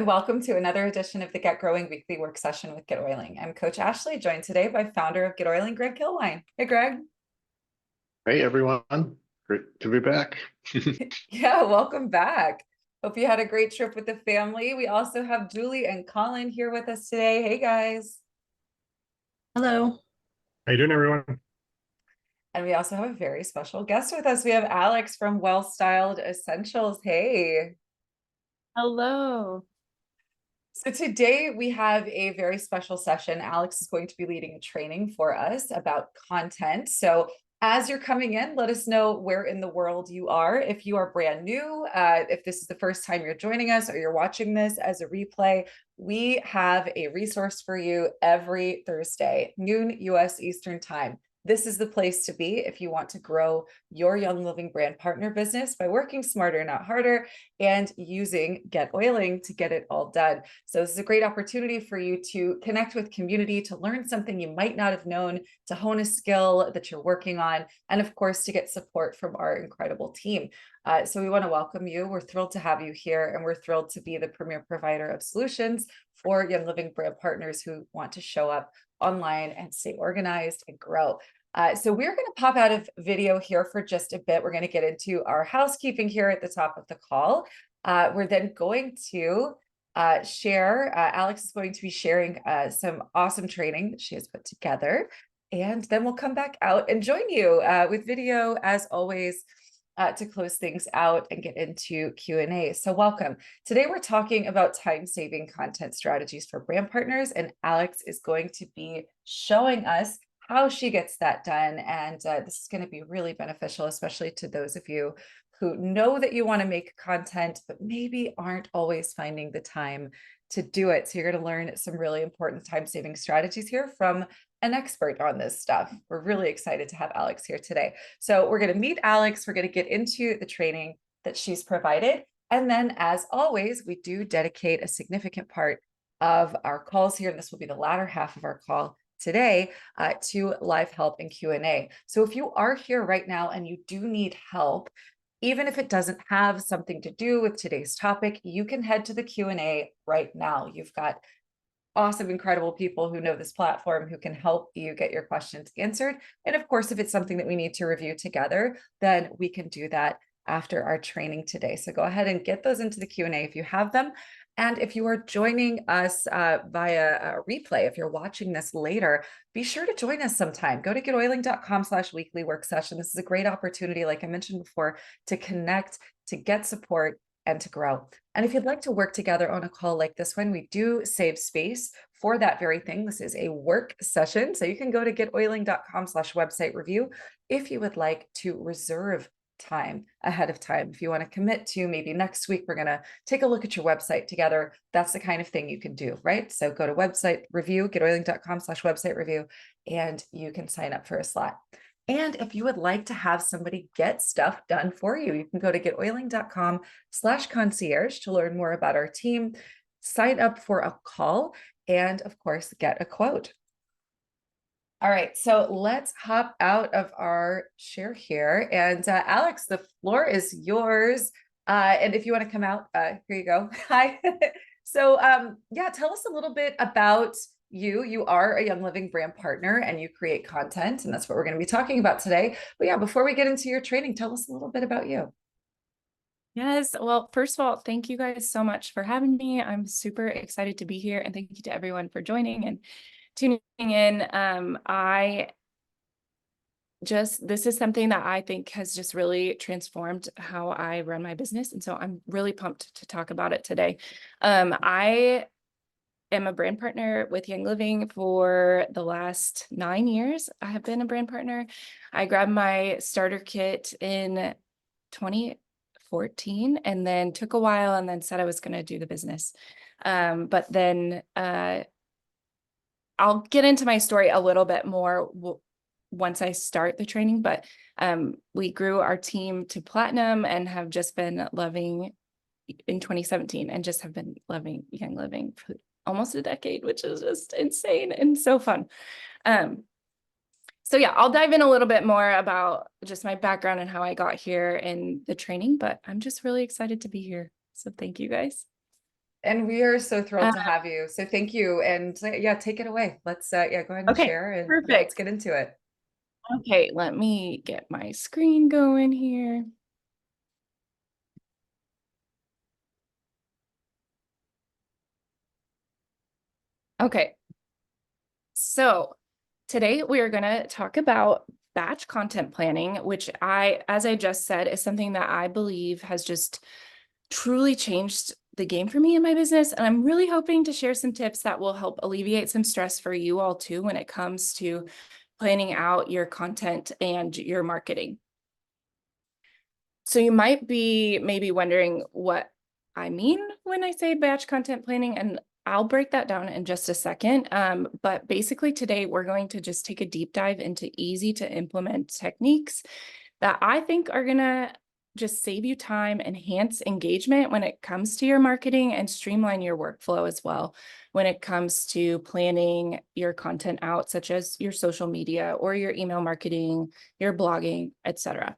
Welcome to another edition of the Get Growing Weekly Work Session with GetOiling. I'm Coach Ashley, joined today by founder of GetOiling, Greg Kilwine. Hey, Greg. Hey everyone, great to be back. Yeah, welcome back. Hope you had a great trip with the family. We also have Julie and Colin here with us today. Hey, guys. Hello. How you doing, everyone? And we also have a very special guest with us. We have Alex from Well Styled Essentials. Hey. Hello. So today we have a very special session. Alex is going to be leading a training for us about content. So as you're coming in, let us know where in the world you are. If you are brand new, if this is the first time you're joining us or you're watching this as a replay, we have a resource for you every Thursday, noon US Eastern Time. This is the place to be if you want to grow your Young Living brand partner business by working smarter, not harder, and using GetOiling to get it all done. So this is a great opportunity for you to connect with community, to learn something you might not have known, to hone a skill that you're working on, and of course, to get support from our incredible team. So we want to welcome you. We're thrilled to have you here, and we're thrilled to be the premier provider of solutions for Young Living brand partners who want to show up online and stay organized and grow. So we're going to pop out of video here for just a bit. We're going to get into our housekeeping here at the top of the call. We're then going to share, Alex is going to be sharing some awesome training that she has put together. And then we'll come back out and join you with video as always to close things out and get into Q&A. So welcome. Today we're talking about time-saving content strategies for brand partners, and Alex is going to be showing us how she gets that done. And this is going to be really beneficial, especially to those of you who know that you want to make content, but maybe aren't always finding the time to do it. So you're going to learn some really important time-saving strategies here from an expert on this stuff. We're really excited to have Alex here today. So we're going to meet Alex. We're going to get into the training that she's provided. And then, as always, we do dedicate a significant part of our calls here, and this will be the latter half of our call today, to live help and Q&A. So if you are here right now and you do need help, even if it doesn't have something to do with today's topic, you can head to the Q&A right now. You've got awesome, incredible people who know this platform who can help you get your questions answered. And of course, if it's something that we need to review together, then we can do that after our training today. So go ahead and get those into the Q&A if you have them. And if you are joining us via a replay, if you're watching this later, be sure to join us sometime. Go to getoiling.com/weekly work session. This is a great opportunity, like I mentioned before, to connect, to get support, and to grow. And if you'd like to work together on a call like this one, we do save space for that very thing. This is a work session. So you can go to getoiling.com/website review if you would like to reserve time ahead of time. If you want to commit to maybe next week, we're going to take a look at your website together. That's the kind of thing you can do, right? So go to website review, getoiling.com/website review, and you can sign up for a slot. And if you would like to have somebody get stuff done for you, you can go to getoiling.com/concierge to learn more about our team, sign up for a call, and of course, get a quote. All right, so let's hop out of our share here. And Alex, the floor is yours. And if you want to come out, here you go. Hi. So yeah, tell us a little bit about you. You are a Young Living brand partner and you create content, and that's what we're going to be talking about today. But yeah, before we get into your training, tell us a little bit about you. Yes. Well, first of all, thank you guys so much for having me. I'm super excited to be here, and thank you to everyone for joining and tuning in. This is something that I think has just really transformed how I run my business. And so I'm really pumped to talk about it today. I am a brand partner with Young Living for the last 9 years. I have been a brand partner. I grabbed my starter kit in 2014 and then took a while and then said I was going to do the business. But then I'll get into my story a little bit more once I start the training, but we grew our team to platinum and have just been loving in 2017 and just have been loving Young Living for almost a decade, which is just insane and so fun. So yeah, I'll dive in a little bit more about just my background and how I got here in the training, but I'm just really excited to be here. So thank you guys. And we are so thrilled Uh, to have you. So thank you. And yeah, take it away. Let's yeah, go ahead and okay, share and yeah, let's perfect. get into it. Okay, let me get my screen going here. Okay, so today we are going to talk about batch content planning, which as I just said, is something that I believe has just truly changed the game for me in my business. And I'm really hoping to share some tips that will help alleviate some stress for you all too when it comes to planning out your content and your marketing. So you might be maybe wondering what I mean when I say batch content planning, and I'll break that down in just a second. But basically today we're going to just take a deep dive into easy to implement techniques that I think are gonna just save you time, enhance engagement when it comes to your marketing, and streamline your workflow as well when it comes to planning your content out, such as your social media or your email marketing, your blogging, etc.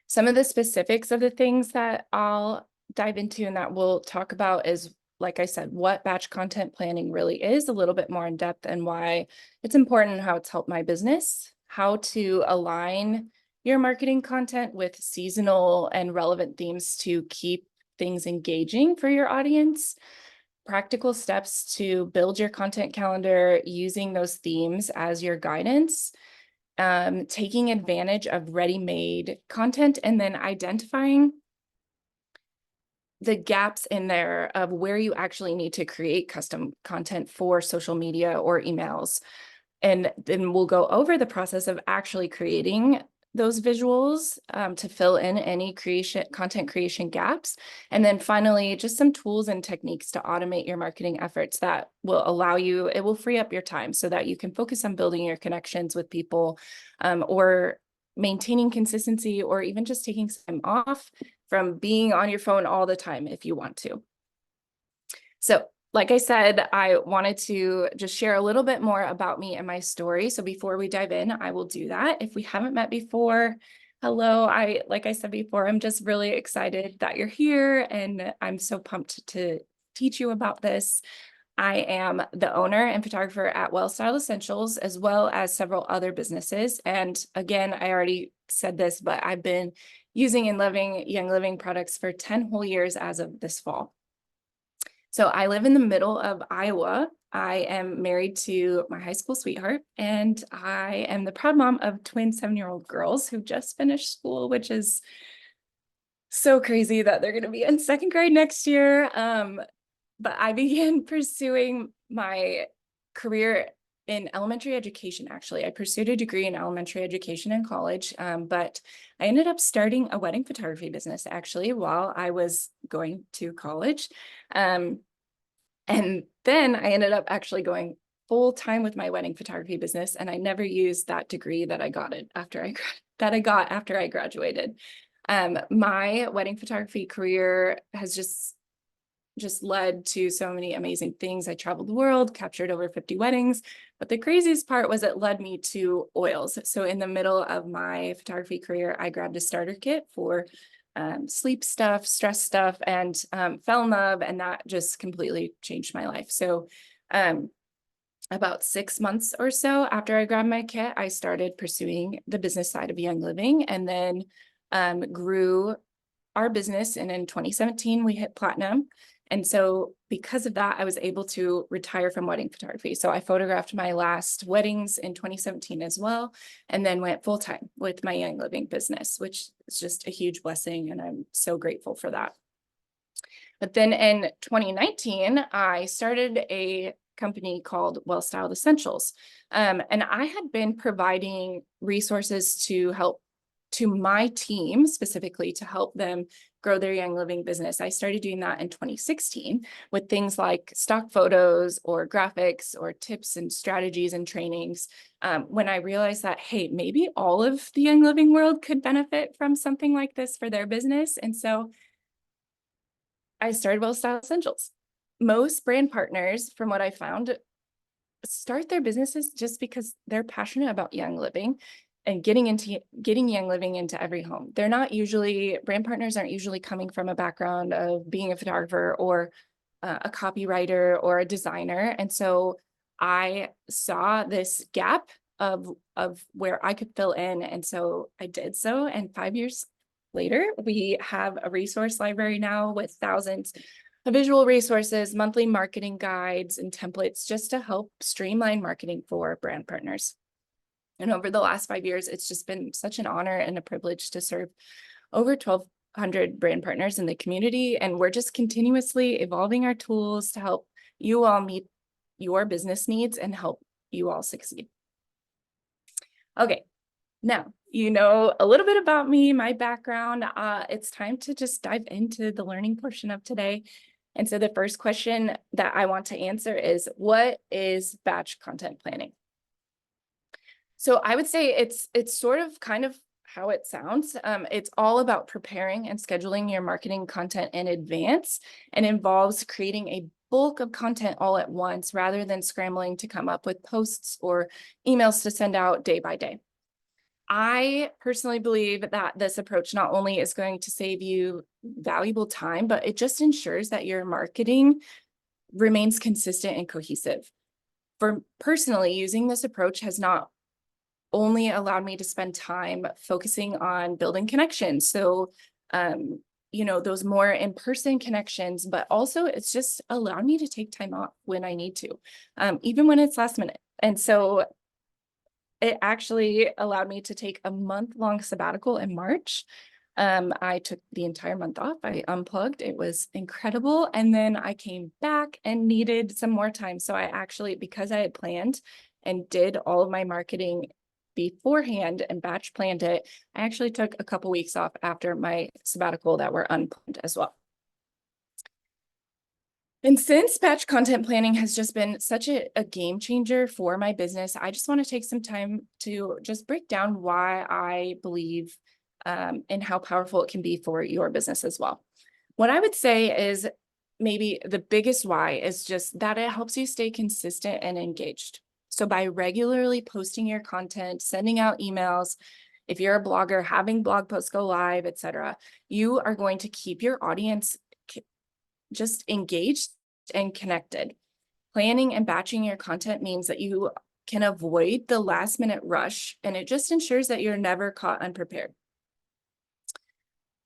Some of the specifics of the things that I'll dive into and that we'll talk about is, like I said, what batch content planning really is, a little bit more in depth, and why it's important and how it's helped my business, how to align your marketing content with seasonal and relevant themes to keep things engaging for your audience, practical steps to build your content calendar using those themes as your guidance, taking advantage of ready-made content, and then identifying the gaps in there of where you actually need to create custom content for social media or emails. And then we'll go over the process of actually creating those visuals to fill in any content creation gaps. And then finally, just some tools and techniques to automate your marketing efforts that will allow you, it will free up your time so that you can focus on building your connections with people, or maintaining consistency, or even just taking some off from being on your phone all the time if you want to. So like I said, I wanted to just share a little bit more about me and my story. So before we dive in, I will do that. If we haven't met before, hello. Like I said before, I'm just really excited that you're here, and I'm so pumped to teach you about this. I am the owner and photographer at Well Style Essentials, as well as several other businesses. And again, I already said this, but I've been using and loving Young Living products for 10 whole years as of this fall. So I live in the middle of Iowa. I am married to my high school sweetheart, and I am the proud mom of twin 7-year-old girls who just finished school, which is so crazy that they're going to be in second grade next year. But I began pursuing my career in elementary education. Actually, I pursued a degree in elementary education in college, but I ended up starting a wedding photography business actually while I was going to college. And then I ended up actually going full time with my wedding photography business, and I never used that degree that I got after I graduated. My wedding photography career has just led to so many amazing things. I traveled the world, captured over 50 weddings, but the craziest part was it led me to oils. So in the middle of my photography career, I grabbed a starter kit for sleep stuff, stress stuff, and fell in love, and that just completely changed my life. So about 6 months or so after I grabbed my kit, I started pursuing the business side of Young Living, and then grew our business. And in 2017, we hit platinum. And so because of that, I was able to retire from wedding photography. So I photographed my last weddings in 2017 as well, and then went full time with my Young Living business, which is just a huge blessing. And I'm so grateful for that. But then in 2019, I started a company called Well Styled Essentials. And I had been providing resources to my team specifically to help them grow their Young Living business. I started doing that in 2016 with things like stock photos or graphics or tips and strategies and trainings. When I realized that, hey, maybe all of the Young Living world could benefit from something like this for their business. And so I started Well Style Essentials. Most brand partners, from what I found, start their businesses just because they're passionate about Young Living. and getting Young Living into every home. They're not usually, brand partners aren't usually coming from a background of being a photographer or a copywriter or a designer. And so I saw this gap of where I could fill in. And so I did so. And 5 years later, we have a resource library now with thousands of visual resources, monthly marketing guides, and templates just to help streamline marketing for brand partners. And over the last 5 years, it's just been such an honor and a privilege to serve over 1,200 brand partners in the community. And we're just continuously evolving our tools to help you all meet your business needs and help you all succeed. Okay, now you know a little bit about me, my background. It's time to just dive into the learning portion of today. And so the first question that I want to answer is, what is batch content planning? So I would say it's sort of kind of how it sounds. It's all about preparing and scheduling your marketing content in advance, and involves creating a bulk of content all at once rather than scrambling to come up with posts or emails to send out day by day. I personally believe that this approach not only is going to save you valuable time, but it just ensures that your marketing remains consistent and cohesive. For personally, using this approach has not only allowed me to spend time focusing on building connections. So, those more in-person connections, but also it's just allowed me to take time off when I need to, even when it's last minute. And so it actually allowed me to take a month-long sabbatical in March. I took the entire month off. I unplugged. It was incredible. And then I came back and needed some more time. So I actually, because I had planned and did all of my marketing beforehand and batch planned it, I actually took a couple weeks off after my sabbatical that were unplanned as well. And since batch content planning has just been such a game changer for my business, I just want to take some time to just break down why I believe and how powerful it can be for your business as well. What I would say is maybe the biggest why is just that it helps you stay consistent and engaged. So by regularly posting your content, sending out emails, if you're a blogger, having blog posts go live, etc., you are going to keep your audience just engaged and connected. Planning and batching your content means that you can avoid the last minute rush, and it just ensures that you're never caught unprepared.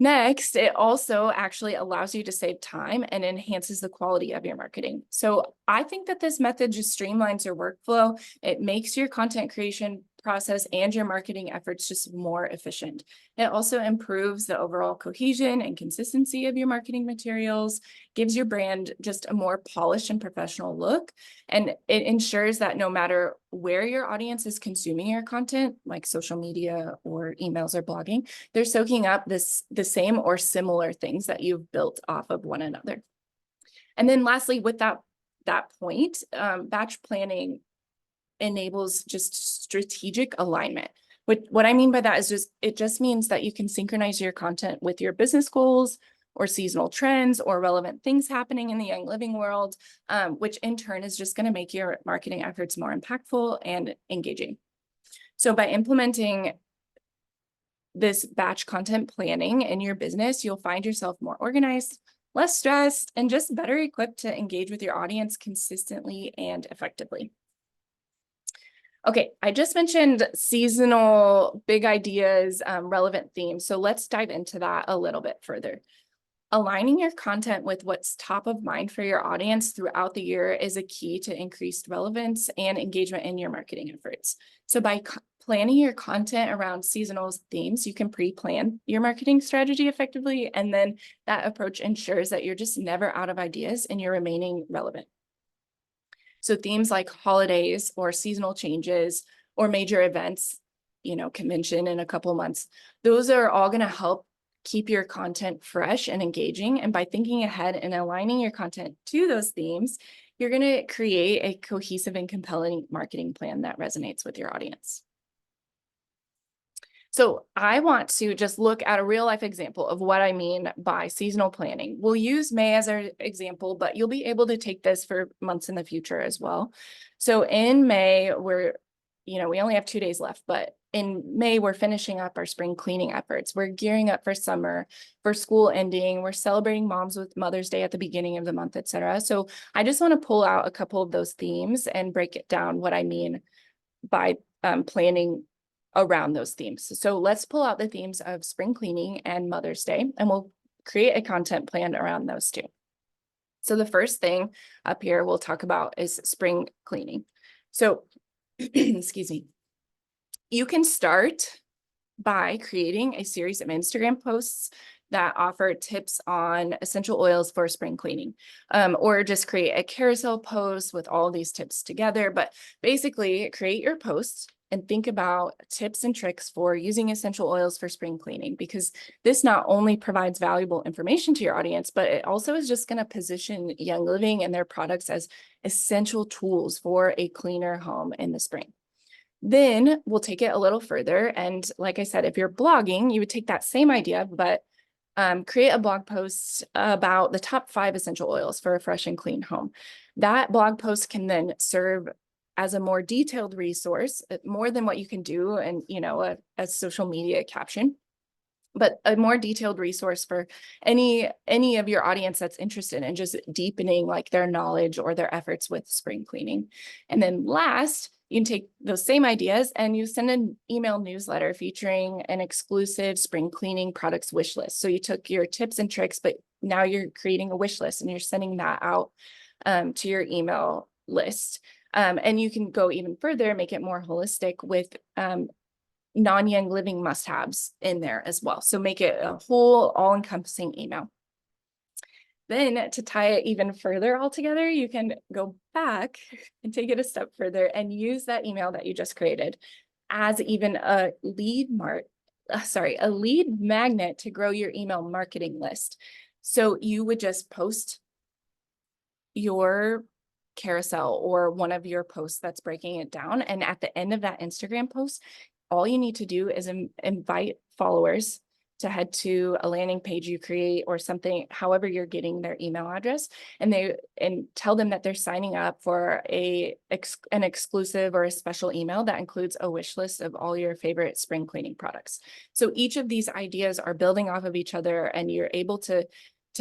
Next, it also actually allows you to save time and enhances the quality of your marketing. So I think that this method just streamlines your workflow. It makes your content creation process and your marketing efforts just more efficient. It also improves the overall cohesion and consistency of your marketing materials, gives your brand just a more polished and professional look, and it ensures that no matter where your audience is consuming your content, like social media or emails or blogging, they're soaking up the same or similar things that you've built off of one another. And then lastly, with that point, batch planning enables just strategic alignment. What I mean by that is it just means that you can synchronize your content with your business goals or seasonal trends or relevant things happening in the Young Living world, which in turn is just going to make your marketing efforts more impactful and engaging. So by implementing this batch content planning in your business, you'll find yourself more organized, less stressed, and just better equipped to engage with your audience consistently and effectively. Okay, I just mentioned seasonal big ideas, relevant themes. So let's dive into that a little bit further. Aligning your content with what's top of mind for your audience throughout the year is a key to increased relevance and engagement in your marketing efforts. So by planning your content around seasonal themes, you can pre-plan your marketing strategy effectively. And then that approach ensures that you're just never out of ideas and you're remaining relevant. So themes like holidays or seasonal changes or major events, convention in a couple of months, those are all going to help keep your content fresh and engaging. And by thinking ahead and aligning your content to those themes, you're going to create a cohesive and compelling marketing plan that resonates with your audience. So I want to just look at a real life example of what I mean by seasonal planning. We'll use May as our example, but you'll be able to take this for months in the future as well. So in May, we're we only have 2 days left, but in May, we're finishing up our spring cleaning efforts. We're gearing up for summer, for school ending. We're celebrating moms with Mother's Day at the beginning of the month, etc. So I just want to pull out a couple of those themes and break it down what I mean by planning around those themes. So let's pull out the themes of spring cleaning and Mother's Day, and we'll create a content plan around those two. So the first thing up here we'll talk about is spring cleaning. So excuse me. You can start by creating a series of Instagram posts that offer tips on essential oils for spring cleaning, or just create a carousel post with all these tips together. But basically create your posts and think about tips and tricks for using essential oils for spring cleaning, because this not only provides valuable information to your audience, but it also is just going to position Young Living and their products as essential tools for a cleaner home in the spring. Then we'll take it a little further. And like I said, if you're blogging, you would take that same idea, but create a blog post about the top 5 essential oils for a fresh and clean home. That blog post can then serve as a more detailed resource, more than what you can do and, a social media caption, but a more detailed resource for any of your audience that's interested in just deepening like their knowledge or their efforts with spring cleaning. And then last, you can take those same ideas and you send an email newsletter featuring an exclusive spring cleaning products wish list. So you took your tips and tricks, but now you're creating a wish list and you're sending that out to your email list. And you can go even further, make it more holistic with non-Young Living must-haves in there as well. So make it a whole all-encompassing email. Then to tie it even further all together, you can go back and take it a step further and use that email that you just created as even a lead magnet to grow your email marketing list. So you would just post your carousel or one of your posts that's breaking it down. And at the end of that Instagram post, all you need to do is invite followers to head to a landing page you create or something, however you're getting their email address, and tell them that they're signing up for an exclusive or a special email that includes a wish list of all your favorite spring cleaning products. So each of these ideas are building off of each other, and you're able to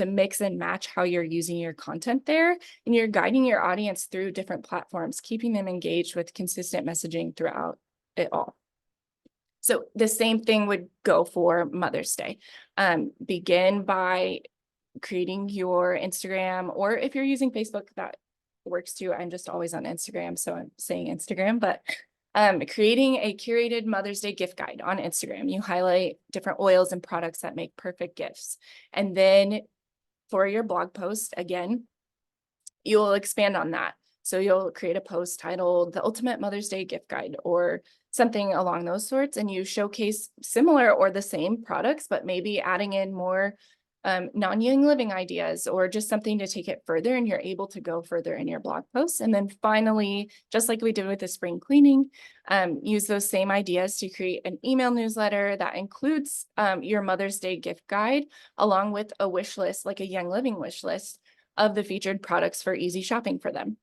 mix and match how you're using your content there, and you're guiding your audience through different platforms, keeping them engaged with consistent messaging throughout it all. So the same thing would go for Mother's Day. Begin by creating your Instagram, or if you're using Facebook, that works too. I'm just always on Instagram, so I'm saying Instagram, but creating a curated Mother's Day gift guide on Instagram. You highlight different oils and products that make perfect gifts. And then for your blog post, again, you'll expand on that. So you'll create a post titled The Ultimate Mother's Day Gift Guide or something along those sorts, and you showcase similar or the same products, but maybe adding in more non-Young Living ideas or just something to take it further, and you're able to go further in your blog posts. And then finally, just like we did with the spring cleaning, use those same ideas to create an email newsletter that includes your Mother's Day gift guide, along with a wish list, like a Young Living wish list of the featured products for easy shopping for them.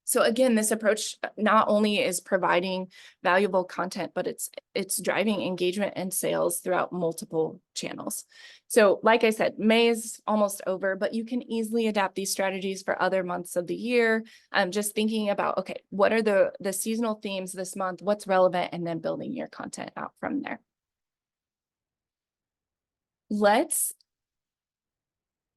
So again, this approach not only is providing valuable content, but it's driving engagement and sales throughout multiple channels. So like I said, May is almost over, but you can easily adapt these strategies for other months of the year. Just thinking about, okay, what are the seasonal themes this month? What's relevant? And then building your content out from there.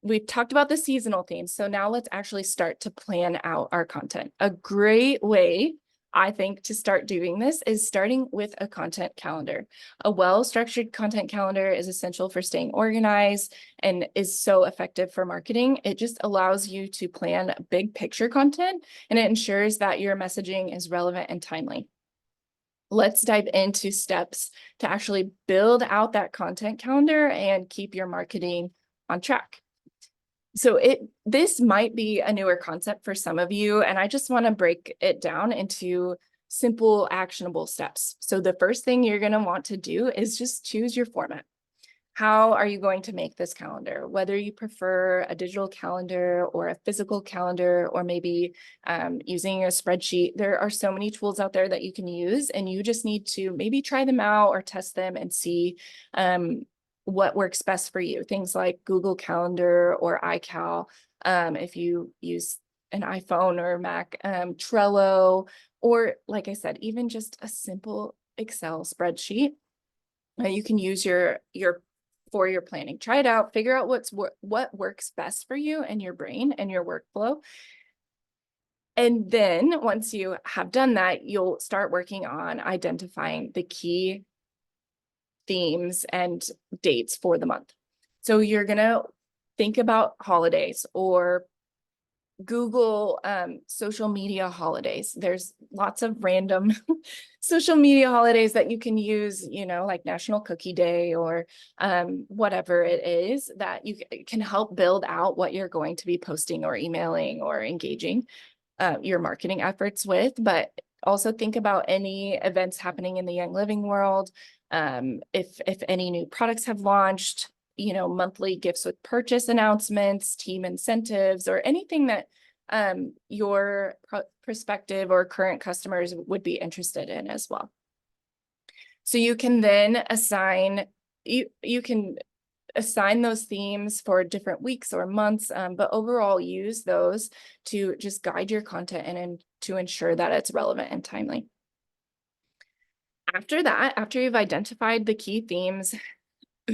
We've talked about the seasonal themes, so now let's actually start to plan out our content. A great way, I think, to start doing this is starting with a content calendar. A well-structured content calendar is essential for staying organized and is so effective for marketing. It just allows you to plan big picture content, and it ensures that your messaging is relevant and timely. Let's dive into steps to actually build out that content calendar and keep your marketing on track. So this might be a newer concept for some of you, and I just want to break it down into simple, actionable steps. So the first thing you're going to want to do is just choose your format. how are you going to make this calendar? Whether you prefer a digital calendar or a physical calendar, or maybe using a spreadsheet, there are so many tools out there that you can use, and you just need to maybe try them out or test them and see what works best for you. Things like Google Calendar or iCal, if you use an iPhone or Mac, Trello, or like I said, even just a simple Excel spreadsheet. You can use for your planning. Try it out, figure out what works best for you and your brain and your workflow. And then once you have done that, you'll start working on identifying the key themes and dates for the month. So you're gonna think about holidays or Google social media holidays. There's lots of random social media holidays that you can use, like National Cookie Day or whatever it is that you can help build out what you're going to be posting or emailing or engaging your marketing efforts with. But also think about any events happening in the Young Living world. If any new products have launched, monthly gifts with purchase announcements, team incentives, or anything that your prospective or current customers would be interested in as well. So you can then you can assign those themes for different weeks or months, but overall use those to just guide your content and to ensure that it's relevant and timely. After that, after you've identified the key themes,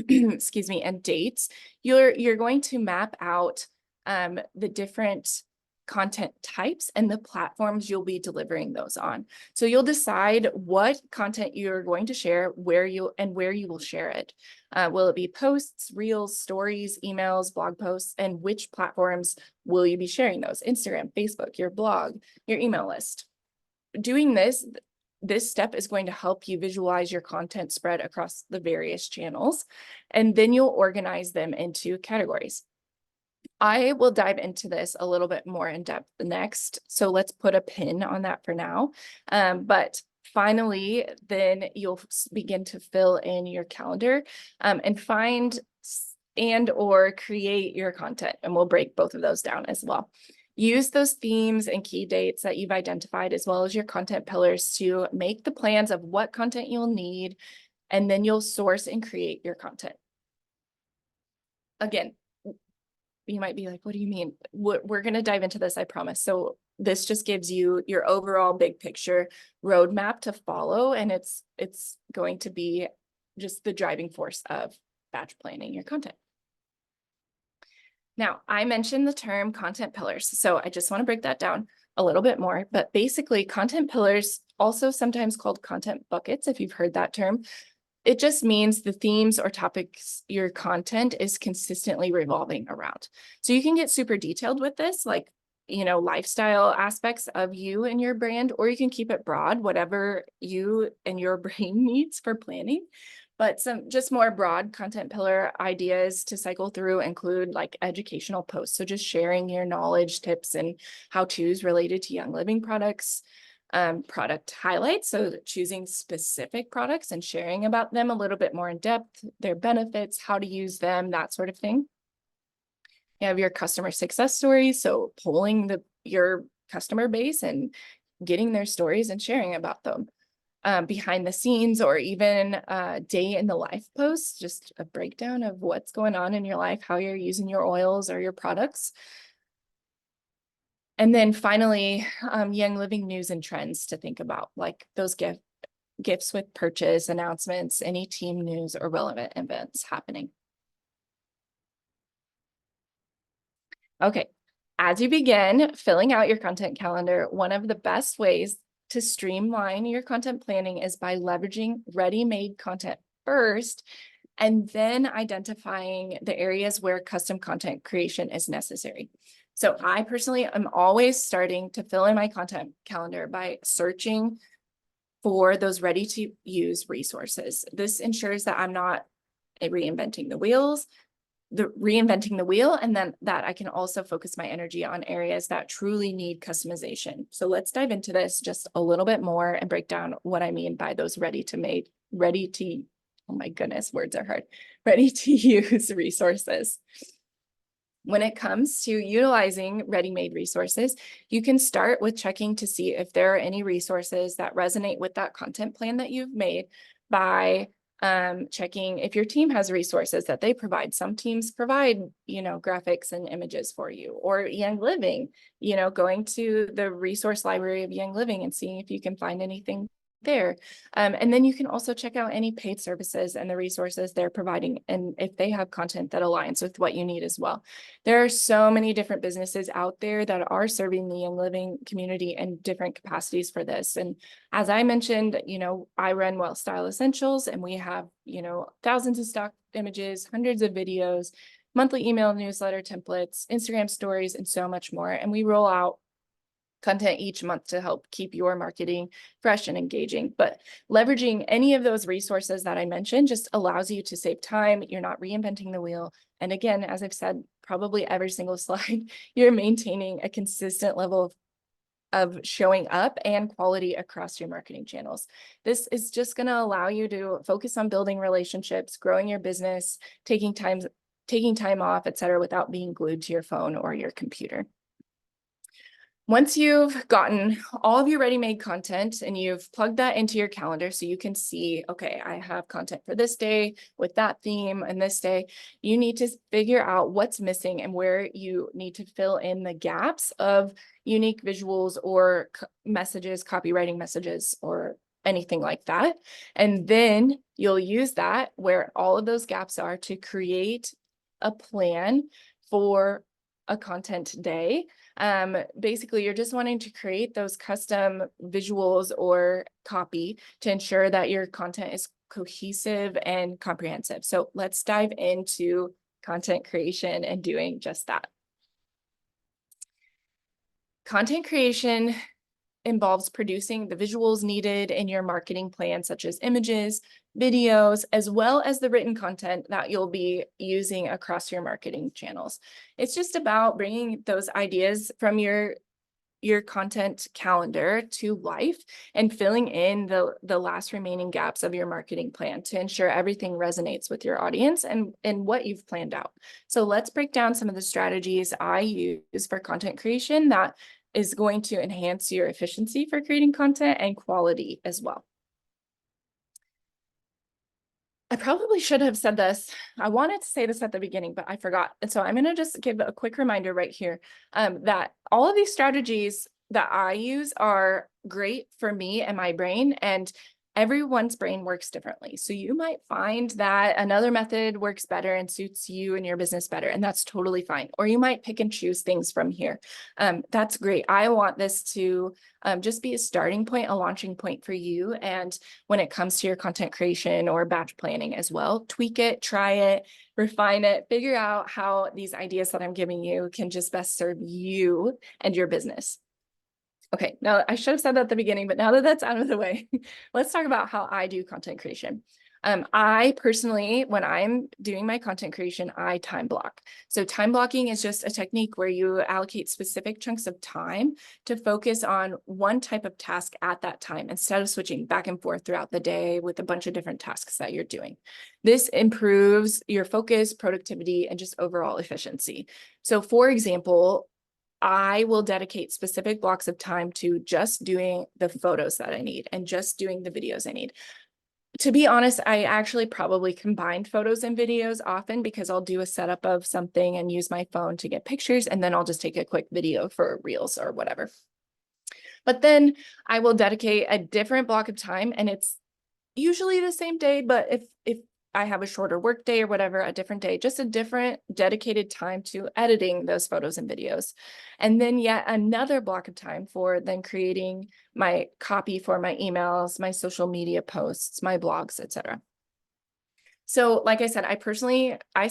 excuse me, and dates, you're going to map out the different content types and the platforms you'll be delivering those on. So you'll decide what content you're going to share, where you will share it. Will it be posts, reels, stories, emails, blog posts, and which platforms will you be sharing those? Instagram, Facebook, your blog, your email list. Doing this step is going to help you visualize your content spread across the various channels, and then you'll organize them into categories. I will dive into this a little bit more in depth next, so let's put a pin on that for now. But finally, then you'll begin to fill in your calendar and find or create your content, and we'll break both of those down as well. Use those themes and key dates that you've identified, as well as your content pillars, to make the plans of what content you'll need, and then you'll source and create your content. Again, you might be like, what do you mean? We're going to dive into this, I promise. So this just gives you your overall big picture roadmap to follow, and it's going to be just the driving force of batch planning your content. Now, I mentioned the term content pillars, so I just want to break that down a little bit more. But basically, content pillars, also sometimes called content buckets, if you've heard that term, it just means the themes or topics your content is consistently revolving around. So you can get super detailed with this, like, lifestyle aspects of you and your brand, or you can keep it broad, whatever you and your brain needs for planning. But some just more broad content pillar ideas to cycle through include like educational posts. So just sharing your knowledge, tips, and how-tos related to Young Living products. Product highlights, so choosing specific products and sharing about them a little bit more in depth, their benefits, how to use them, that sort of thing. You have your customer success stories, so polling your customer base and getting their stories and sharing about them. Behind the scenes, or even day in the life posts, just a breakdown of what's going on in your life, how you're using your oils or your products. And then finally, Young Living news and trends to think about, like those gifts with purchase announcements, any team news or relevant events happening. Okay, as you begin filling out your content calendar, one of the best ways to streamline your content planning is by leveraging ready-made content first, and then identifying the areas where custom content creation is necessary. So I personally am always starting to fill in my content calendar by searching for those ready-to-use resources. This ensures that I'm not reinventing the wheel, and then that I can also focus my energy on areas that truly need customization. So let's dive into this just a little bit more and break down what I mean by those ready-to-use oh my goodness, words are hard, ready to use resources. When it comes to utilizing ready-made resources, you can start with checking to see if there are any resources that resonate with that content plan that you've made by checking if your team has resources that they provide. Some teams provide, graphics and images for you, or Young Living, going to the resource library of Young Living and seeing if you can find anything there. And then you can also check out any paid services and the resources they're providing, and if they have content that aligns with what you need as well. There are so many different businesses out there that are serving the Young Living community in different capacities for this. And as I mentioned, I run Well Style Essentials, and we have, thousands of stock images, hundreds of videos, monthly email newsletter templates, Instagram stories, and so much more. And we roll out content each month to help keep your marketing fresh and engaging. But leveraging any of those resources that I mentioned just allows you to save time. You're not reinventing the wheel. And again, as I've said, probably every single slide, you're maintaining a consistent level of showing up and quality across your marketing channels. This is just going to allow you to focus on building relationships, growing your business, taking time off, etc., without being glued to your phone or your computer. Once you've gotten all of your ready-made content and you've plugged that into your calendar so you can see, okay, I have content for this day with that theme, and this day, you need to figure out what's missing and where you need to fill in the gaps of unique visuals or messages, copywriting messages, or anything like that. And then you'll use that where all of those gaps are to create a plan for a content day. Basically, you're just wanting to create those custom visuals or copy to ensure that your content is cohesive and comprehensive. So let's dive into content creation and doing just that. Content creation involves producing the visuals needed in your marketing plan, such as images, videos, as well as the written content that you'll be using across your marketing channels. It's just about bringing those ideas from your content calendar to life and filling in the last remaining gaps of your marketing plan to ensure everything resonates with your audience and what you've planned out. So let's break down some of the strategies I use for content creation that is going to enhance your efficiency for creating content and quality as well. I probably should have said this. I wanted to say this at the beginning, but I forgot. And so I'm going to just give a quick reminder right here that all of these strategies that I use are great for me and my brain, and everyone's brain works differently. So you might find that another method works better and suits you and your business better, and that's totally fine. Or you might pick and choose things from here. That's great. I want this to just be a starting point, a launching point for you. And when it comes to your content creation or batch planning as well, tweak it, try it, refine it, figure out how these ideas that I'm giving you can just best serve you and your business. Okay, now I should have said that at the beginning, but now that that's out of the way, let's talk about how I do content creation. I personally, when I'm doing my content creation, I time block. So time blocking is just a technique where you allocate specific chunks of time to focus on one type of task at that time instead of switching back and forth throughout the day with a bunch of different tasks that you're doing. This improves your focus, productivity, and just overall efficiency. So for example, I will dedicate specific blocks of time to just doing the photos that I need and just doing the videos I need. To be honest, I actually probably combine photos and videos often because I'll do a setup of something and use my phone to get pictures, and then I'll just take a quick video for Reels or whatever. But then I will dedicate a different block of time, and it's usually the same day, but if I have a shorter work day or whatever, a different day, just a different dedicated time to editing those photos and videos. And then yet another block of time for then creating my copy for my emails, my social media posts, my blogs, etc. So like I said, I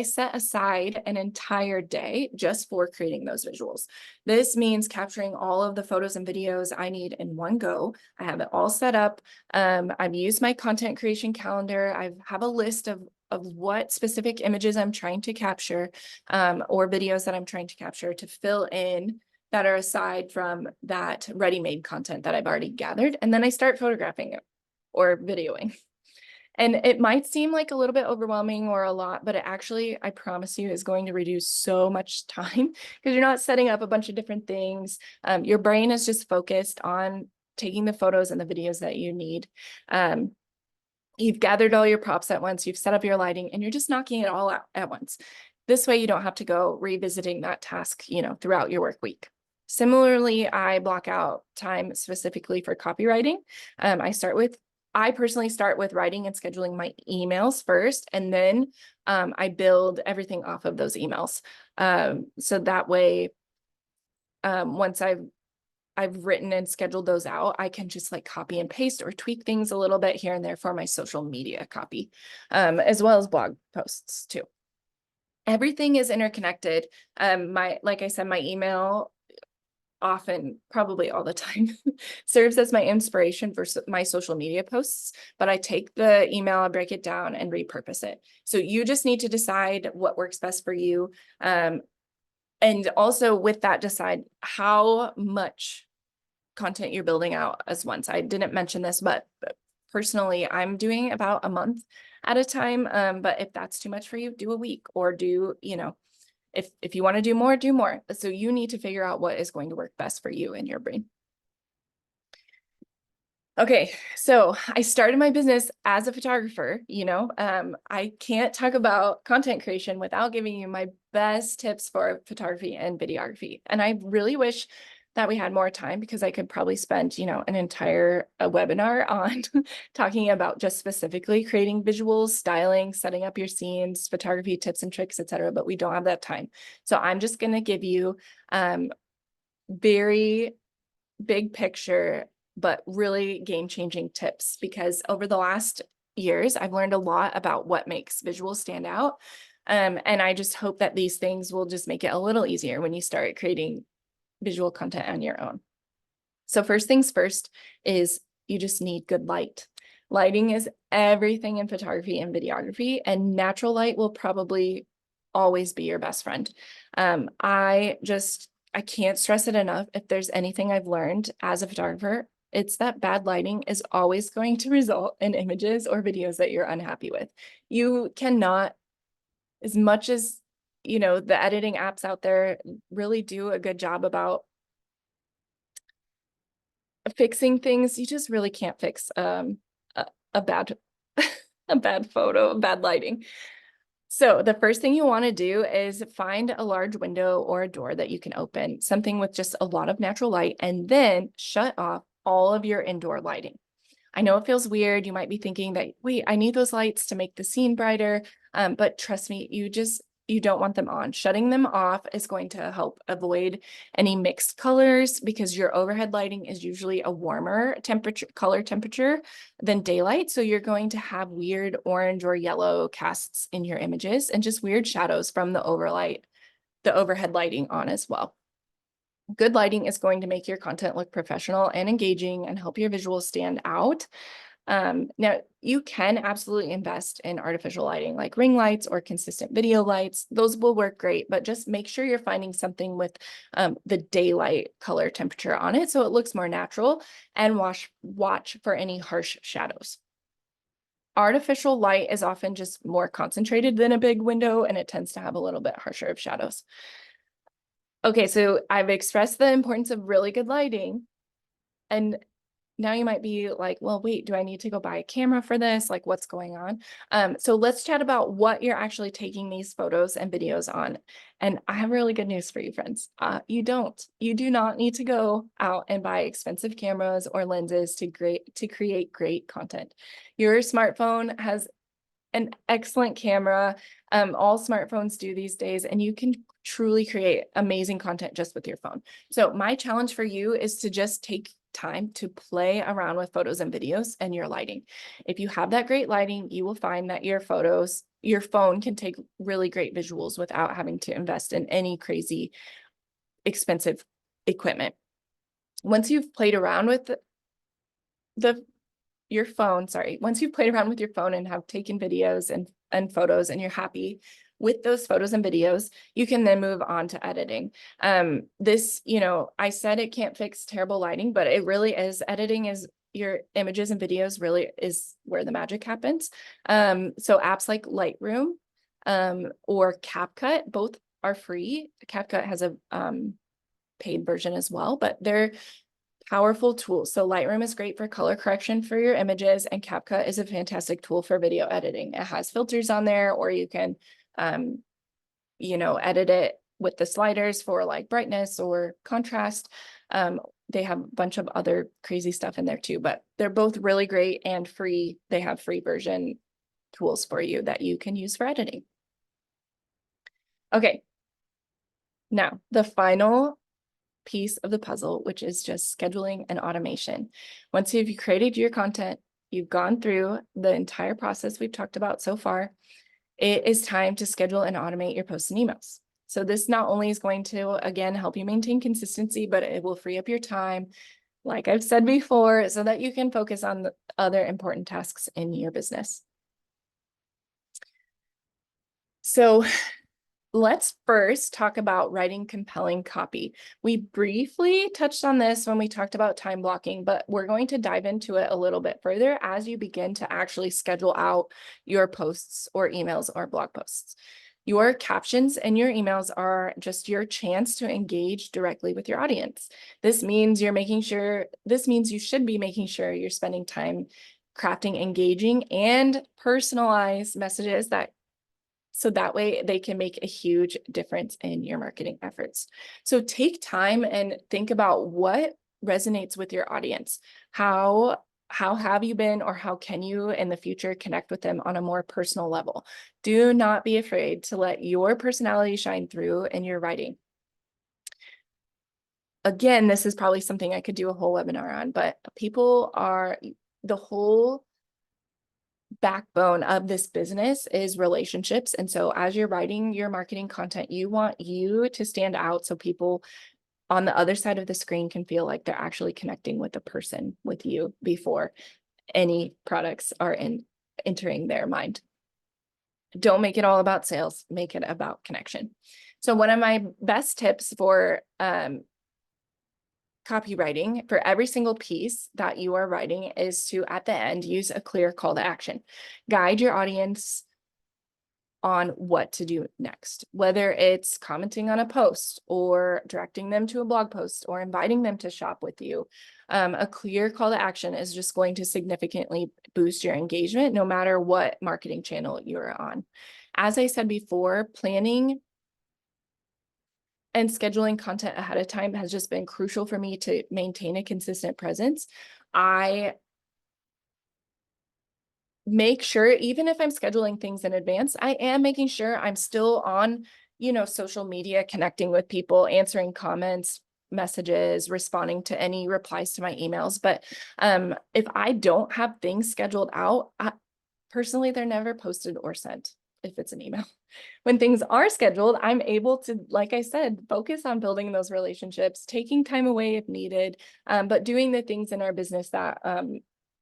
set aside an entire day just for creating those visuals. This means capturing all of the photos and videos I need in one go. I have it all set up. I've used my content creation calendar. I have a list of what specific images I'm trying to capture or videos that I'm trying to capture to fill in that are aside from that ready-made content that I've already gathered. And then I start photographing it or videoing. And it might seem like a little bit overwhelming or a lot, but it actually, I promise you, is going to reduce so much time because you're not setting up a bunch of different things. Your brain is just focused on taking the photos and the videos that you need. You've gathered all your props at once, you've set up your lighting, and you're just knocking it all out at once. This way you don't have to go revisiting that task, throughout your work week. Similarly, I block out time specifically for copywriting. I personally start with writing and scheduling my emails first, and then I build everything off of those emails. So that way, once I've written and scheduled those out, I can just like copy and paste or tweak things a little bit here and there for my social media copy, as well as blog posts too. Everything is interconnected. Like I said, my email often, probably all the time, serves as my inspiration for my social media posts, but I take the email, I break it down and repurpose it. So you just need to decide what works best for you. And also with that, decide how much content you're building out as once. I didn't mention this, but personally, I'm doing about a month at a time. But if that's too much for you, do a week or do, if you want to do more, do more. So you need to figure out what is going to work best for you and your brain. Okay, so I started my business as a photographer, I can't talk about content creation without giving you my best tips for photography and videography. And I really wish that we had more time because I could probably spend, an entire webinar on talking about just specifically creating visuals, styling, setting up your scenes, photography tips and tricks, etc. But we don't have that time. So I'm just going to give you very big picture, but really game-changing tips, because over the last years, I've learned a lot about what makes visuals stand out. And I just hope that these things will just make it a little easier when you start creating visual content on your own. So first things first is you just need good light. Lighting is everything in photography and videography, and natural light will probably always be your best friend. I can't stress it enough. If there's anything I've learned as a photographer, it's that bad lighting is always going to result in images or videos that you're unhappy with. You cannot, as much as, the editing apps out there really do a good job about fixing things, you just really can't fix a bad a bad photo, bad lighting. So the first thing you want to do is find a large window or a door that you can open, something with just a lot of natural light, and then shut off all of your indoor lighting. I know it feels weird. You might be thinking that, wait, I need those lights to make the scene brighter. But trust me, you don't want them on. Shutting them off is going to help avoid any mixed colors, because your overhead lighting is usually a warmer color temperature than daylight. So you're going to have weird orange or yellow casts in your images and just weird shadows from the overhead lighting on as well. Good lighting is going to make your content look professional and engaging and help your visuals stand out. Now, you can absolutely invest in artificial lighting like ring lights or consistent video lights. Those will work great, but just make sure you're finding something with the daylight color temperature on it so it looks more natural, and watch for any harsh shadows. Artificial light is often just more concentrated than a big window, and it tends to have a little bit harsher of shadows. Okay, so I've expressed the importance of really good lighting, and now you might be like, well, wait, do I need to go buy a camera for this? Like, what's going on? So let's chat about what you're actually taking these photos and videos on. And I have really good news for you, friends. You do not need to go out and buy expensive cameras or lenses to create great content. Your smartphone has an excellent camera. All smartphones do these days, and you can truly create amazing content just with your phone. So my challenge for you is to just take time to play around with photos and videos and your lighting. If you have that great lighting, you will find that your phone can take really great visuals without having to invest in any crazy expensive equipment. Once you've played around with your phone, once you've played around with your phone and have taken videos and photos, and you're happy with those photos and videos, you can then move on to editing. I said it can't fix terrible lighting, but it really is. Editing is, your images and videos really is where the magic happens. So apps like Lightroom or CapCut, both are free. CapCut has a paid version as well, but they're powerful tools. So Lightroom is great for color correction for your images, and CapCut is a fantastic tool for video editing. It has filters on there, or you can, edit it with the sliders for like brightness or contrast. They have a bunch of other crazy stuff in there too, but they're both really great and free. They have free version tools for you that you can use for editing. Okay. Now, the final piece of the puzzle, which is just scheduling and automation. Once you've created your content, you've gone through the entire process we've talked about so far, it is time to schedule and automate your posts and emails. So this not only is going to, again, help you maintain consistency, but it will free up your time, like I've said before, so that you can focus on the other important tasks in your business. So let's first talk about writing compelling copy. We briefly touched on this when we talked about time blocking, but we're going to dive into it a little bit further as you begin to actually schedule out your posts or emails or blog posts. Your captions and your emails are just your chance to engage directly with your audience. This means you should be making sure you're spending time crafting engaging and personalized messages so that way they can make a huge difference in your marketing efforts. So take time and think about what resonates with your audience. How have you been, or how can you in the future connect with them on a more personal level? Do not be afraid to let your personality shine through in your writing. Again, this is probably something I could do a whole webinar on, but the whole backbone of this business is relationships. And so as you're writing your marketing content, you want you to stand out so people on the other side of the screen can feel like they're actually connecting with a person, with you, before any products are entering their mind. Don't make it all about sales, make it about connection. So one of my best tips for copywriting for every single piece that you are writing is to, at the end, use a clear call to action. Guide your audience on what to do next, whether it's commenting on a post or directing them to a blog post or inviting them to shop with you. A clear call to action is just going to significantly boost your engagement, no matter what marketing channel you're on. As I said before, planning and scheduling content ahead of time has just been crucial for me to maintain a consistent presence. I make sure, even if I'm scheduling things in advance, I am making sure I'm still on, social media, connecting with people, answering comments, messages, responding to any replies to my emails. But if I don't have things scheduled out, personally, they're never posted or sent if it's an email. When things are scheduled, I'm able to, like I said, focus on building those relationships, taking time away if needed, but doing the things in our business that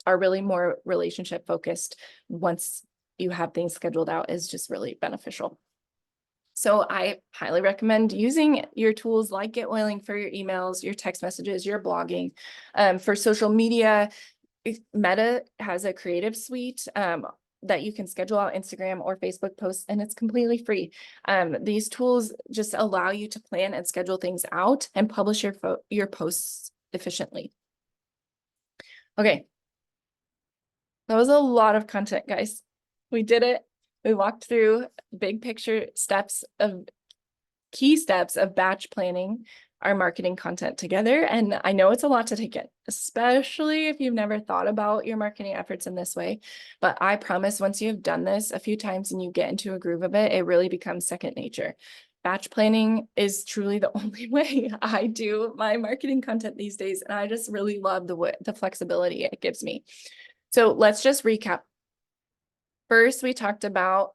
are really more relationship focused once you have things scheduled out is just really beneficial. So I highly recommend using your tools like GetOiling for your emails, your text messages, your blogging. For social media, Meta has a creative suite that you can schedule out Instagram or Facebook posts, and it's completely free. These tools just allow you to plan and schedule things out and publish your posts efficiently. Okay. That was a lot of content, guys. We did it. We walked through big picture key steps of batch planning our marketing content together. And I know it's a lot to take in, especially if you've never thought about your marketing efforts in this way. But I promise once you've done this a few times and you get into a groove of it, it really becomes second nature. Batch planning is truly the only way I do my marketing content these days. And I just really love the flexibility it gives me. So let's just recap. First, we talked about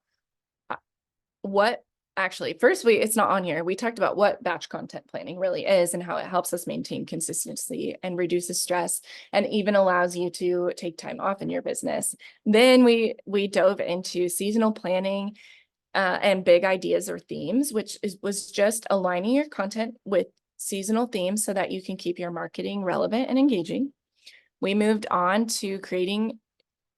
it's not on here. We talked about what batch content planning really is and how it helps us maintain consistency and reduces stress and even allows you to take time off in your business. Then we dove into seasonal planning and big ideas or themes, which was just aligning your content with seasonal themes so that you can keep your marketing relevant and engaging. We moved on to creating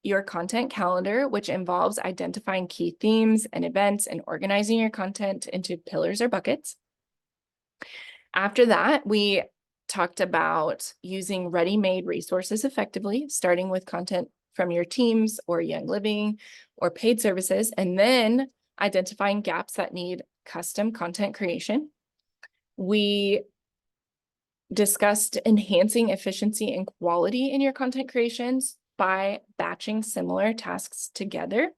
your content calendar, which involves identifying key themes and events and organizing your content into pillars or buckets. After that, we talked about using ready-made resources effectively, starting with content from your teams or Young Living or paid services, and then identifying gaps that need custom content creation. We discussed enhancing efficiency and quality in your content creations by batching similar tasks together.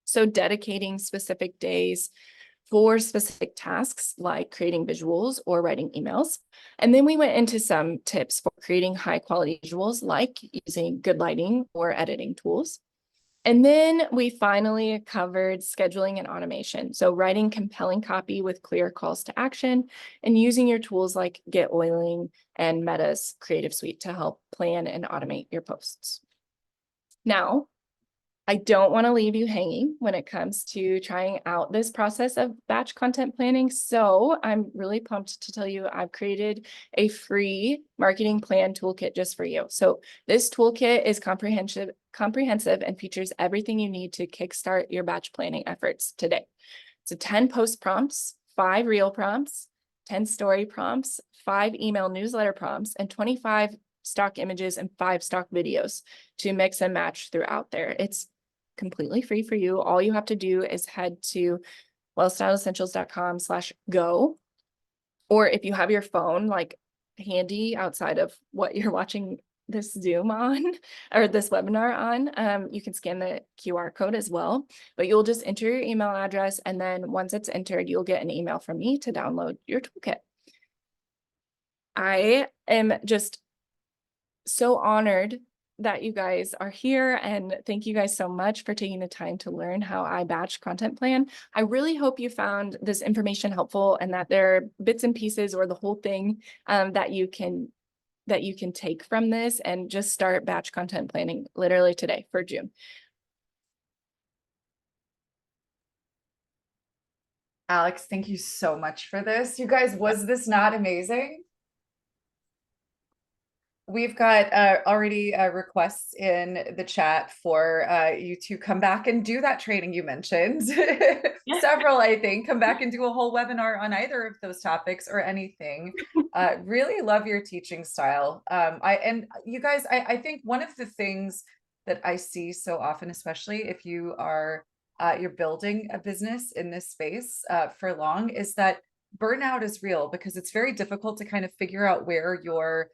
So dedicating specific days for specific tasks like creating visuals or writing emails. And then we went into some tips for creating high quality visuals like using good lighting or editing tools. And then we finally covered scheduling and automation. So writing compelling copy with clear calls to action and using your tools like GetOiling and Meta's Creative Suite to help plan and automate your posts. Now, I don't want to leave you hanging when it comes to trying out this process of batch content planning. So I'm really pumped to tell you I've created a free marketing plan toolkit just for you. So this toolkit is comprehensive and features everything you need to kickstart your batch planning efforts today. So 10 post prompts, 5 reel prompts, 10 story prompts, 5 email newsletter prompts, and 25 stock images and 5 stock videos to mix and match throughout there. It's completely free for you. All you have to do is head to wellstyledessentials.com/go. Or if you have your phone like handy outside of what you're watching this Zoom on or this webinar on, you can scan the QR code as well. But you'll just enter your email address, and then once it's entered, you'll get an email from me to download your toolkit. I am just so honored that you guys are here, and thank you guys so much for taking the time to learn how I batch content plan. I really hope you found this information helpful and that there are bits and pieces or the whole thing that you can take from this and just start batch content planning literally today for June. Alex, thank you so much for this. You guys, was this not amazing? We've got already requests in the chat for you to come back and do that training you mentioned. Several, I think, come back and do a whole webinar on either of those topics or anything. Really love your teaching style. And you guys, I think one of the things that I see so often, especially if you are you're building a business in this space for long, is that burnout is real, because it's very difficult to kind of figure out where your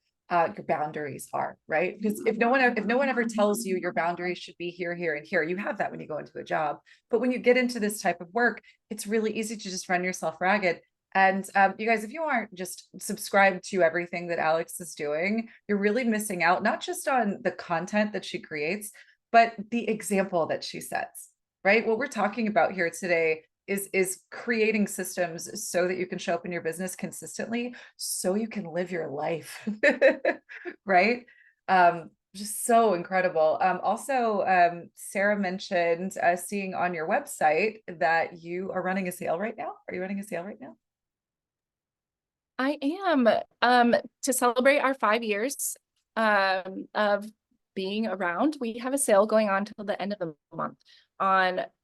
boundaries are, right? Because if no one ever tells you your boundaries should be here, here, and here, you have that when you go into a job. But when you get into this type of work, it's really easy to just run yourself ragged. And you guys, if you aren't just subscribed to everything that Alex is doing, you're really missing out, not just on the content that she creates, but the example that she sets, right? What we're talking about here today is creating systems so that you can show up in your business consistently, so you can live your life, right? Just so incredible. Also, Sarah mentioned seeing on your website that you are running a sale right now. Are you running a sale right now? I am. To celebrate our 5 years of being around, we have a sale going on till the end of the month.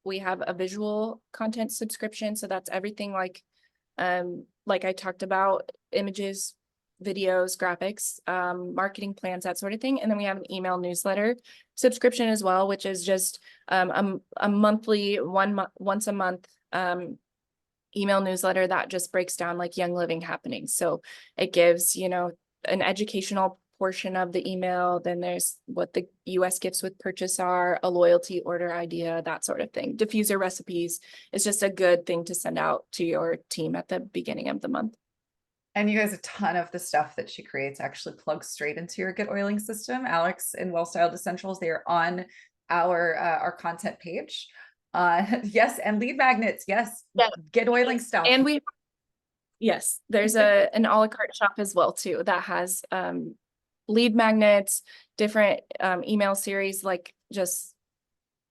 We have a visual content subscription, so that's everything like I talked about, images, videos, graphics, marketing plans, that sort of thing. And then we have an email newsletter subscription as well, which is just a monthly, once a month email newsletter that just breaks down like Young Living happenings. So it gives, an educational portion of the email. Then there's what the US gifts with purchase are, a loyalty order idea, that sort of thing. Diffuser recipes is just a good thing to send out to your team at the beginning of the month. And you guys, a ton of the stuff that she creates actually plugs straight into your GetOiling system. Alex and Well Styled Essentials, they are on our content page. Yes, and lead magnets. Yes, yeah. GetOiling stuff. And yes, there's an a la carte shop as well too that has lead magnets, different email series, like just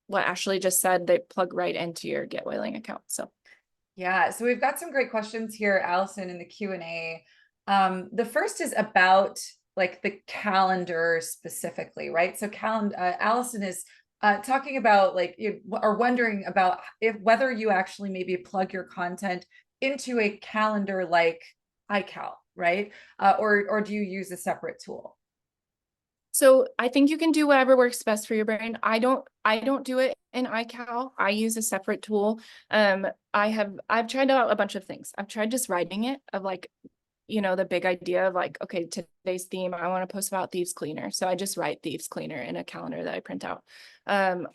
what Ashley just said, they plug right into your GetOiling account. So yeah, so we've got some great questions here, Allison, in the Q&A. The first is about like the calendar specifically, right? So Allison is talking about like you are wondering about if whether you actually maybe plug your content into a calendar like iCal, right? Or do you use a separate tool? So I think you can do whatever works best for your brain. I don't do it in iCal. I use a separate tool. I've tried out a bunch of things. I've tried just writing it of like, the big idea of like, okay, today's theme, I want to post about thieves cleaner. So I just write thieves cleaner in a calendar that I print out.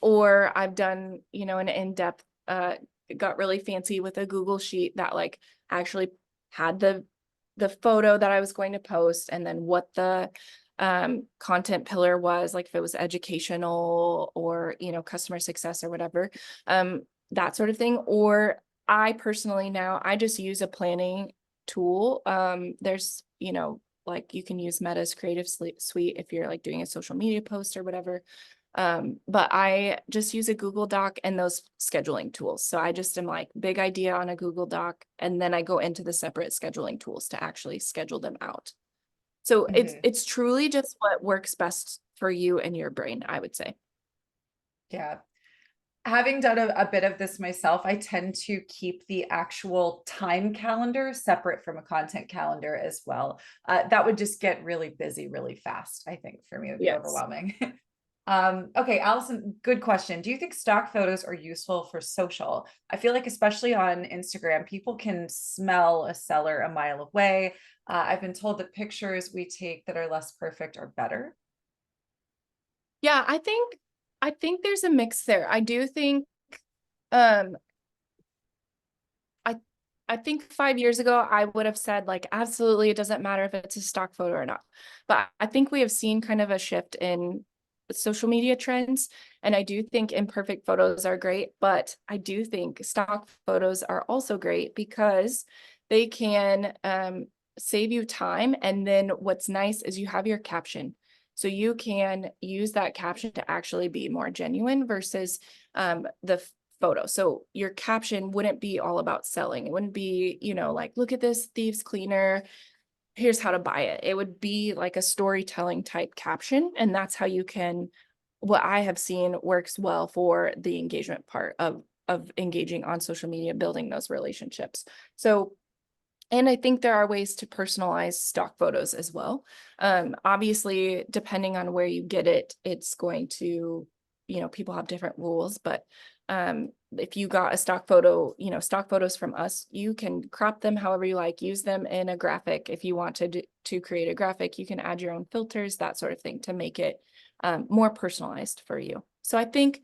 Or I've done, an in-depth, got really fancy with a Google sheet that like actually had the photo that I was going to post and then what the content pillar was, like if it was educational or, customer success or whatever, that sort of thing. Or I personally now, I just use a planning tool. There's, like you can use Meta's Creative Suite if you're like doing a social media post or whatever. But I just use a Google Doc and those scheduling tools. So I just am like big idea on a Google Doc, and then I go into the separate scheduling tools to actually schedule them out. So it's truly just what works best for you and your brain, I would say. Yeah. Having done a bit of this myself, I tend to keep the actual time calendar separate from a content calendar as well. That would just get really busy really fast, I think, for me. It would be Yes. overwhelming. Okay, Allison, good question. Do you think stock photos are useful for social? I feel like especially on Instagram, people can smell a seller a mile away. I've been told that pictures we take that are less perfect are better. Yeah, I think there's a mix there. I do think um I I think 5 years ago I would have said like absolutely it doesn't matter if it's a stock photo or not. But I think we have seen kind of a shift in social media trends, and I do think imperfect photos are great, but I do think stock photos are also great because they can save you time. And then what's nice is you have your caption. So you can use that caption to actually be more genuine versus the photo. So your caption wouldn't be all about selling. It wouldn't be, like, look at this thieves cleaner, here's how to buy it. It would be like a storytelling type caption. And that's how you can, what I have seen works well for the engagement part of engaging on social media, building those relationships. So, and I think there are ways to personalize stock photos as well. Obviously, depending on where you get it, it's going to, people have different rules, but if you got a stock photo, stock photos from us, you can crop them however you like, use them in a graphic. If you want to create a graphic, you can add your own filters, that sort of thing to make it more personalized for you. So I think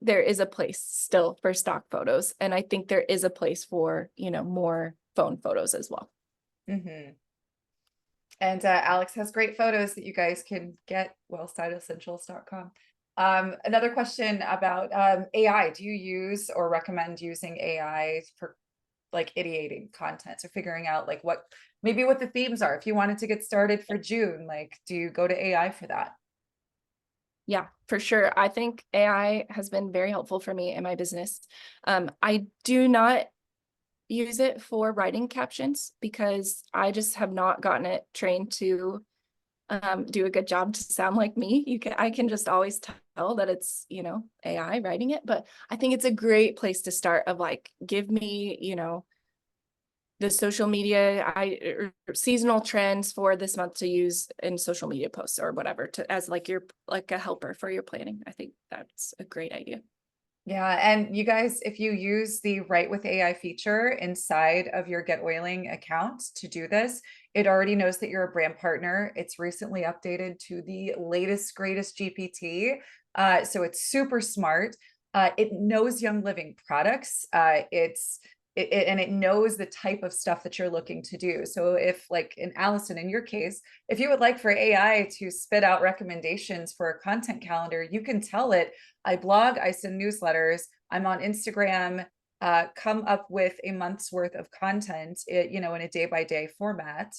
there is a place still for stock photos, and I think there is a place for, more phone photos as well. And Alex has great photos that you guys can get, well, styleessentials.com. Another question about AI. Do you use or recommend using AI for like ideating content or figuring out like what the themes are? If you wanted to get started for June, like, do you go to AI for that? Yeah, for sure. I think AI has been very helpful for me in my business. I do not use it for writing captions because I just have not gotten it trained to do a good job to sound like me. I can just always tell that it's, AI writing it, but I think it's a great place to start of like, give me, the social media, or seasonal trends for this month to use in social media posts or whatever as like a helper for your planning. I think that's a great idea. Yeah, and you guys, if you use the Write with AI feature inside of your GetOiling account to do this, it already knows that you're a brand partner. It's recently updated to the latest, greatest GPT. So it's super smart. It knows Young Living products. And it knows the type of stuff that you're looking to do. So if like in Allison, in your case, if you would like for AI to spit out recommendations for a content calendar, you can tell it, I blog, I send newsletters, I'm on Instagram, come up with a month's worth of content, in a day-by-day format.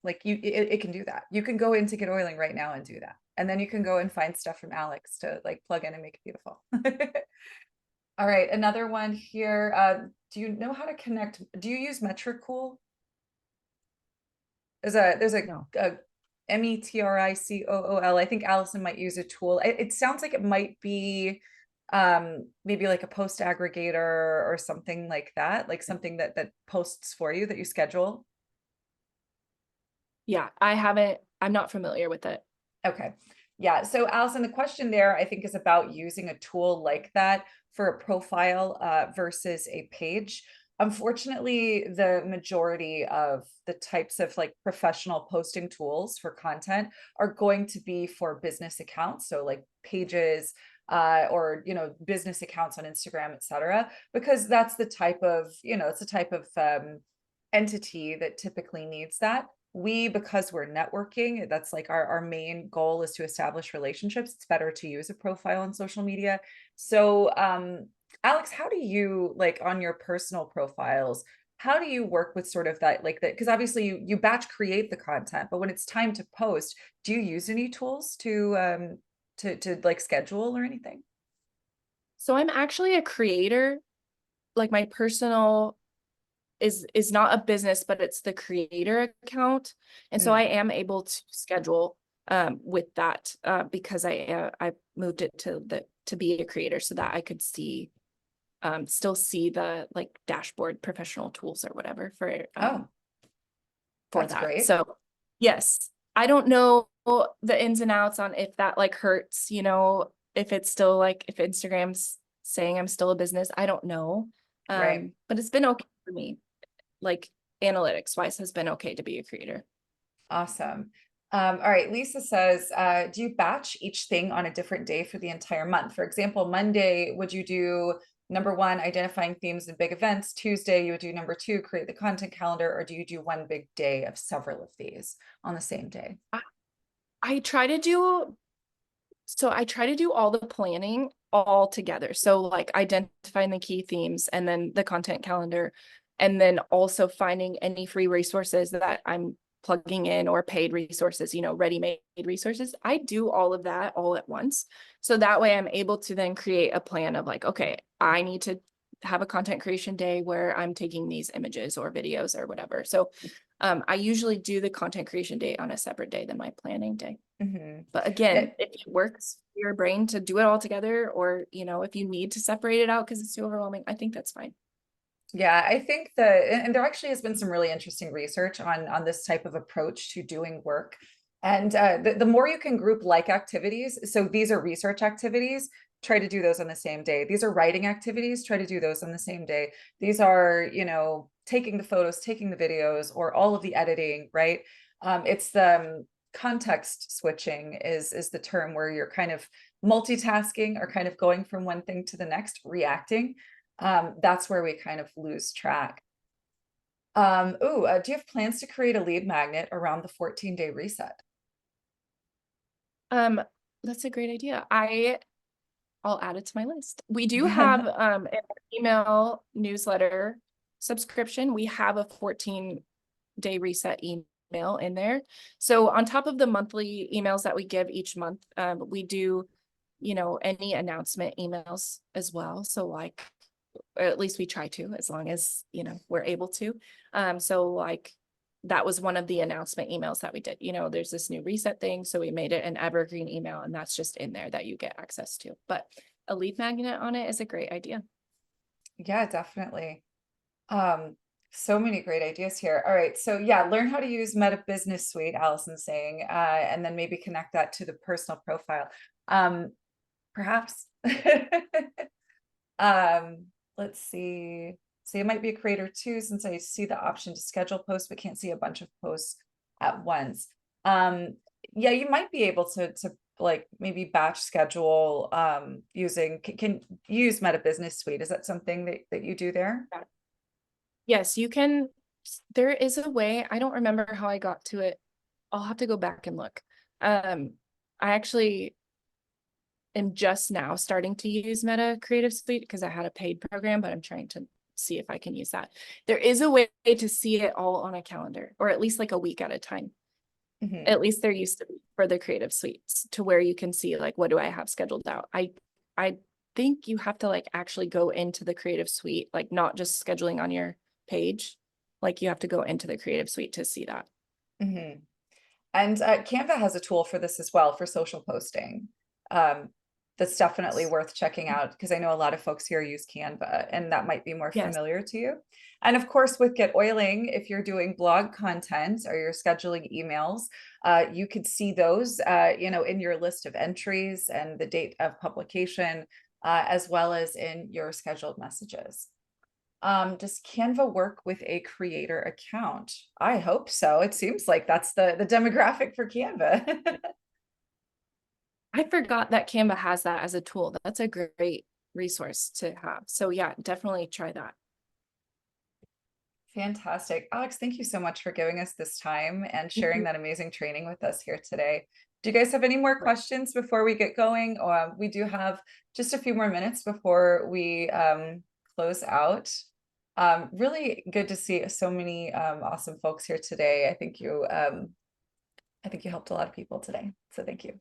Like it can do that. You can go into GetOiling right now and do that. And then you can go and find stuff from Alex to like plug in and make it beautiful. All right, another one here. Do you know how to connect? Do you use Metricool? There's No. a METRICOOL. I think Allison might use a tool. It sounds like it might be maybe like a post aggregator or something like that, like something that posts for you that you schedule. Yeah, I'm not familiar with it. Okay. Yeah. So Allison, the question there, I think, is about using a tool like that for a profile versus a page. Unfortunately, the majority of the types of like professional posting tools for content are going to be for business accounts. So like pages or, business accounts on Instagram, et cetera, because that's the type of, it's the type of entity that typically needs that. Because we're networking, that's like our main goal is to establish relationships. It's better to use a profile on social media. So, Alex, how do you like on your personal profiles? How do you work with sort of that, like that? Because obviously you batch create the content, but when it's time to post, do you use any tools to like schedule or anything? So I'm actually a creator. Like my personal is not a business, but it's the creator account. And so I am able to schedule with that because I moved it to be a creator so that I could still see the like dashboard professional tools or whatever for That's that. great. So yes, I don't know the ins and outs on if that like hurts, if it's still like if Instagram's saying I'm still a business, I don't know. Right. But it's been okay for me. Like analytics wise has been okay to be a creator. Awesome. All right, Lisa says, do you batch each thing on a different day for the entire month? For example, Monday, would you do number one, identifying themes and big events? Tuesday, you would do number two, create the content calendar, or do you do one big day of several of these on the same day? I try to do all the planning all together. So like identifying the key themes and then the content calendar, and then also finding any free resources that I'm plugging in or paid resources, ready-made resources. I do all of that all at once. So that way I'm able to then create a plan of like, okay, I need to have a content creation day where I'm taking these images or videos or whatever. So I usually do the content creation day on a separate day than my planning day. But again, if it works for your brain to do it all together, or, if you need to separate it out because it's too overwhelming, I think that's fine. Yeah, I think that, and there actually has been some really interesting research on this type of approach to doing work. And the more you can group like activities, so these are research activities, try to do those on the same day. These are writing activities, try to do those on the same day. These are, taking the photos, taking the videos, or all of the editing, right? It's the context switching is the term where you're kind of multitasking or kind of going from one thing to the next, reacting. That's where we kind of lose track. Do you have plans to create a lead magnet around the 14-day reset? That's a great idea. I'll add it to my list. We do have an email newsletter subscription. We have a 14-day reset email in there. So on top of the monthly emails that we give each month, we do, any announcement emails as well. So like, or at least we try to, as long as, we're able to. So like that was one of the announcement emails that we did, there's this new reset thing. So we made it an evergreen email, and that's just in there that you get access to. But a lead magnet on it is a great idea. Yeah, definitely. So many great ideas here. All right. So yeah, learn how to use Meta Business Suite, Allison's saying, and then maybe connect that to the personal profile. Perhaps. Let's see. So you might be a creator too, since I see the option to schedule posts, but can't see a bunch of posts at once. Yeah, you might be able to like maybe batch schedule using can use Meta Business Suite. Is that something that you do there? Yes, you can. There is a way. I don't remember how I got to it. I'll have to go back and look. I actually am just now starting to use Meta Creative Suite because I had a paid program, but I'm trying to see if I can use that. There is a way to see it all on a calendar, or at least like a week at a time. At least there used to be for the Creative Suites, to where you can see like, what do I have scheduled out? I think you have to like actually go into the Creative Suite, like not just scheduling on your page. Like you have to go into the Creative Suite to see that. Mhm. And Canva has a tool for this as well, for social posting. That's definitely worth checking out because I know a lot of folks here use Canva and that might be more Yes. familiar to you. And of course, with GetOiling, if you're doing blog content or you're scheduling emails, you could see those, in your list of entries and the date of publication, as well as in your scheduled messages. Does Canva work with a creator account? I hope so. It seems like that's the demographic for Canva. I forgot that Canva has that as a tool. That's a great resource to have. So yeah, definitely try that. Fantastic. Alex, thank you so much for giving us this time and sharing that amazing training with us here today. Do you guys have any more questions before we get going? We do have just a few more minutes before we close out. Really good to see so many awesome folks here today. I think you helped a lot of people today. So thank you.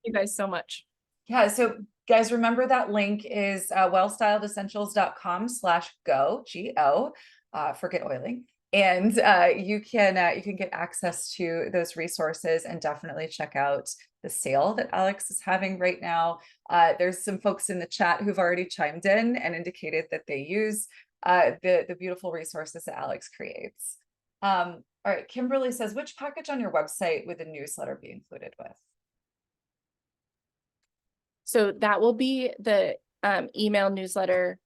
You guys so much. Yeah, so guys, remember that link is wellstyledessentials.com/go, G-O, for GetOiling. And you can get access to those resources and definitely check out the sale that Alex is having right now. There's some folks in the chat who've already chimed in and indicated that they use the beautiful resources that Alex creates. All right, Kimberly says, which package on your website would the newsletter be included with? So that will be the email newsletter.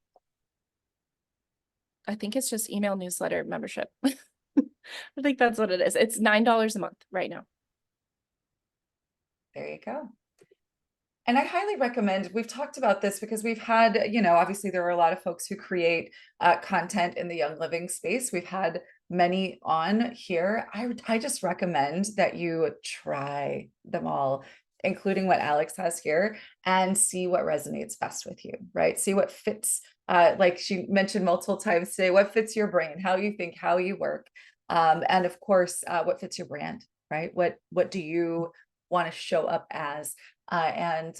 I think it's just email newsletter membership. I think that's what it is. It's $9 a month right now. There you go. And I highly recommend, we've talked about this because we've had, obviously there are a lot of folks who create content in the Young Living space. We've had many on here. I just recommend that you try them all, including what Alex has here, and see what resonates best with you, right? See what fits, like she mentioned multiple times today, what fits your brain, how you think, how you work. And of course, what fits your brand, right? What do you want to show up as? I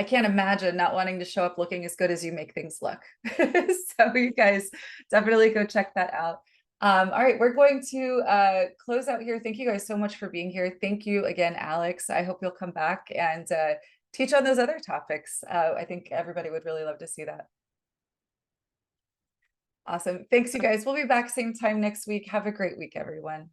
can't imagine not wanting to show up looking as good as you make things look. So you guys definitely go check that out. All right, we're going to close out here. Thank you guys so much for being here. Thank you again, Alex. I hope you'll come back and teach on those other topics. I think everybody would really love to see that. Awesome. Thanks, you guys. We'll be back same time next week. Have a great week, everyone.